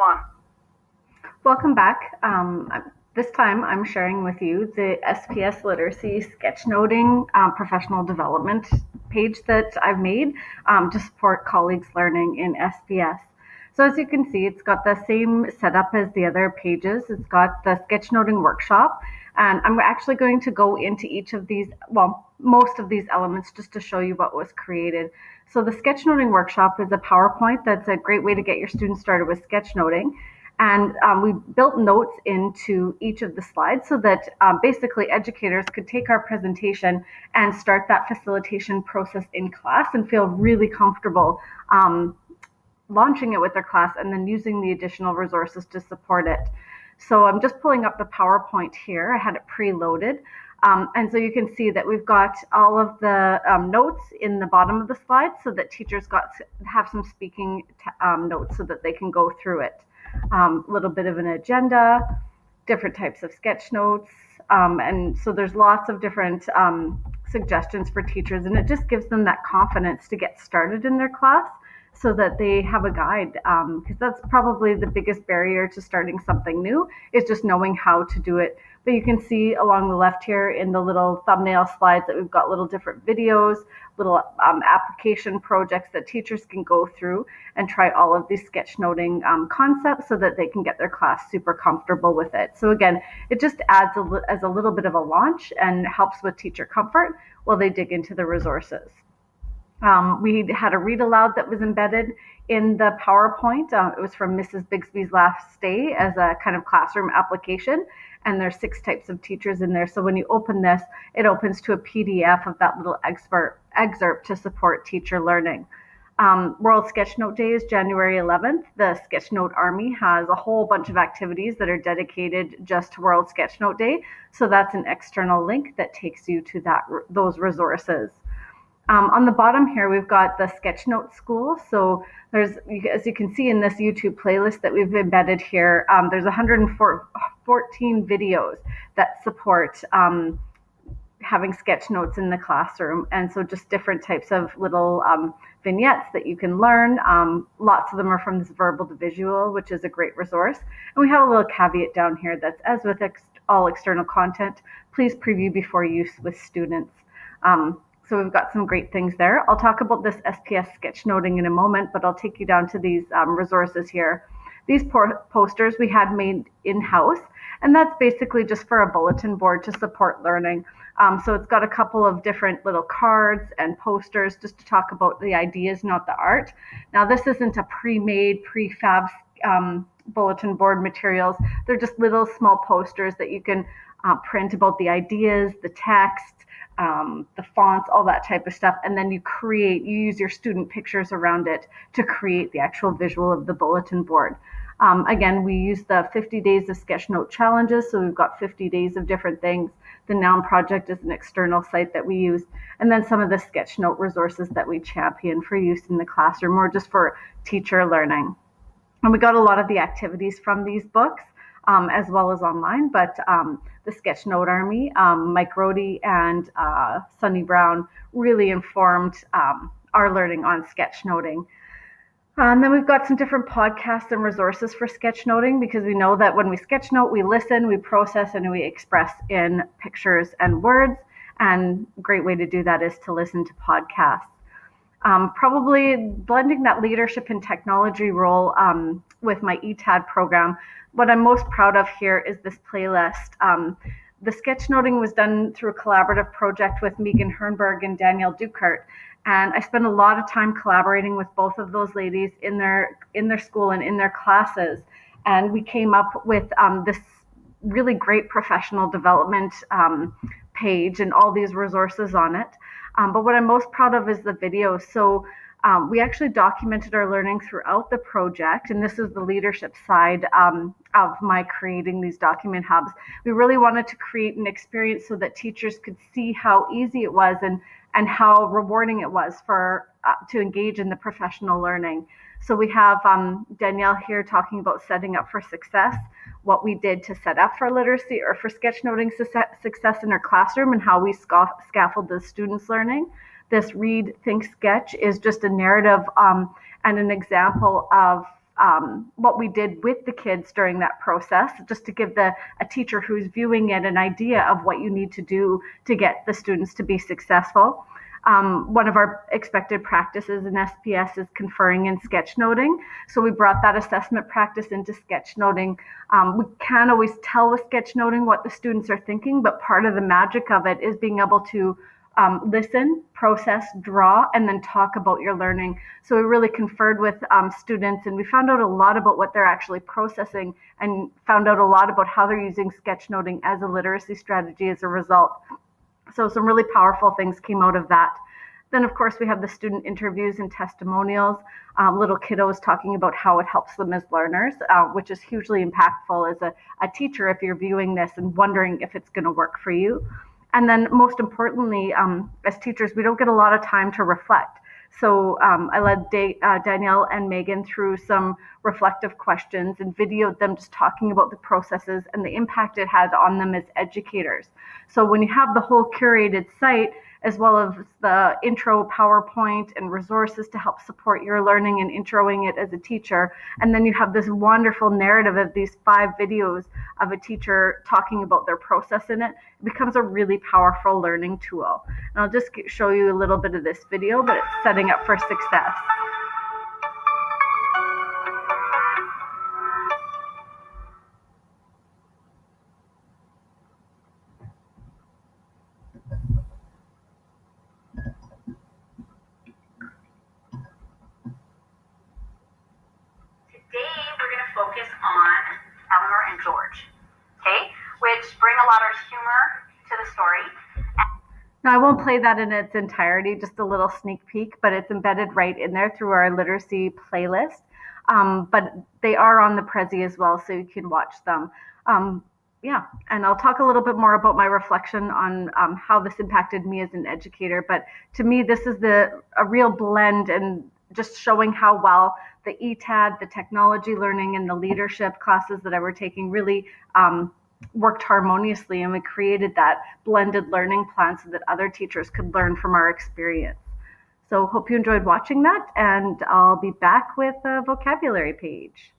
on. Welcome back. This time I'm sharing with you the SPS Literacy Sketchnoting professional development page that I've made to support colleagues learning in SPS. So as you can see, it's got the same setup as the other pages. It's got the sketchnoting workshop, and I'm actually going to go into each of these, well, most of these elements just to show you what was created. So the sketchnoting workshop is a PowerPoint that's a great way to get your students started with sketchnoting. And we built notes into each of the slides so that basically educators could take our presentation and start that facilitation process in class and feel really comfortable launching it with their class and then using the additional resources to support it. So I'm just pulling up the PowerPoint here. I had it preloaded. And so you can see that we've got all of the notes in the bottom of the slide so that teachers have some speaking notes so that they can go through it. A little bit of an agenda, different types of sketch notes, and so there's lots of different suggestions for teachers, and it just gives them that confidence to get started in their class so that they have a guide, because that's probably the biggest barrier to starting something new is just knowing how to do it. But you can see along the left here in the little thumbnail slides that we've got little different videos, little application projects that teachers can go through and try all of these sketchnoting concepts so that they can get their class super comfortable with it. So again, it just adds as a little bit of a launch and helps with teacher comfort while they dig into the resources. We had a read aloud that was embedded in the PowerPoint. It was from Mrs. Bixby's Last Day as a kind of classroom application. And there's 6 types of teachers in there. So when you open this, it opens to a PDF of that little excerpt to support teacher learning. World Sketchnote Day is January 11th. The Sketchnote Army has a whole bunch of activities that are dedicated just to World Sketchnote Day. So that's an external link that takes you to those resources. On the bottom here, we've got the Sketchnote School. So there's, as you can see in this YouTube playlist that we've embedded here, there's 114 videos that support having sketch notes in the classroom. And so just different types of little vignettes that you can learn. Lots of them are from this Verbal to Visual, which is a great resource. And we have a little caveat down here that's, as with all external content, please preview before use with students. So we've got some great things there. I'll talk about this SPS sketchnoting in a moment, but I'll take you down to these resources here. These posters we had made in-house, and that's basically just for a bulletin board to support learning. So it's got a couple of different little cards and posters just to talk about the ideas, not the art. Now this isn't a pre-made, prefab bulletin board materials. They're just little small posters that you can print about the ideas, the text, the fonts, all that type of stuff, and then you use your student pictures around it to create the actual visual of the bulletin board. Again, we use the 50 days of sketchnote challenges, so we've got 50 days of different things. The Noun Project is an external site that we use, and then some of the sketchnote resources that we champion for use in the classroom or just for teacher learning. And we got a lot of the activities from these books, as well as online, but the Sketchnote Army, Mike Rohde and Sunny Brown really informed our learning on sketchnoting. And then we've got some different podcasts and resources for sketchnoting, because we know that when we sketchnote, we listen, we process, and we express in pictures and words. And a great way to do that is to listen to podcasts. Probably blending that leadership and technology role with my ETAD program. What I'm most proud of here is this playlist. The sketchnoting was done through a collaborative project with Megan Hernberg and Danielle Ducart. And I spent a lot of time collaborating with both of those ladies in their school and in their classes. And we came up with this really great professional development page and all these resources on it. But what I'm most proud of is the video. So we actually documented our learning throughout the project, and this is the leadership side of my creating these document hubs. We really wanted to create an experience so that teachers could see how easy it was and how rewarding it was to engage in the professional learning. So we have Danielle here talking about setting up for success, what we did to set up for literacy or for sketchnoting success in our classroom, and how we scaffold the students' learning. This Read, Think, Sketch is just a narrative and an example of what we did with the kids during that process, just to give a teacher who's viewing it an idea of what you need to do to get the students to be successful. One of our expected practices in SPS is conferring and sketchnoting. So we brought that assessment practice into sketchnoting. We can't always tell with sketchnoting what the students are thinking, but part of the magic of it is being able to listen, process, draw, and then talk about your learning. So we really conferred with students, and we found out a lot about what they're actually processing, and found out a lot about how they're using sketchnoting as a literacy strategy as a result. So some really powerful things came out of that. Then, of course, we have the student interviews and testimonials, little kiddos talking about how it helps them as learners, which is hugely impactful as a teacher if you're viewing this and wondering if it's going to work for you. And then most importantly, as teachers, we don't get a lot of time to reflect. So I led Danielle and Megan through some reflective questions and videoed them just talking about the processes and the impact it had on them as educators. So when you have the whole curated site, as well as the intro PowerPoint and resources to help support your learning and introing it as a teacher, and then you have this wonderful narrative of these 5 videos of a teacher talking about their process in it, it becomes a really powerful learning tool. And I'll just show you a little bit of this video, but it's setting up for success. Today we're going to focus on Eleanor and George, okay, which bring a lot of humor to the story. Now, I won't play that in its entirety, just a little sneak peek, but it's embedded right in there through our literacy playlist. But they are on the Prezi as well, so you can watch them. Yeah, and I'll talk a little bit more about my reflection on how this impacted me as an educator. But to me, this is a real blend, and just showing how well the ETAD, the technology learning, and the leadership classes that I were taking really worked harmoniously, and we created that blended learning plan so that other teachers could learn from our experience. So hope you enjoyed watching that, and I'll be back with a vocabulary page.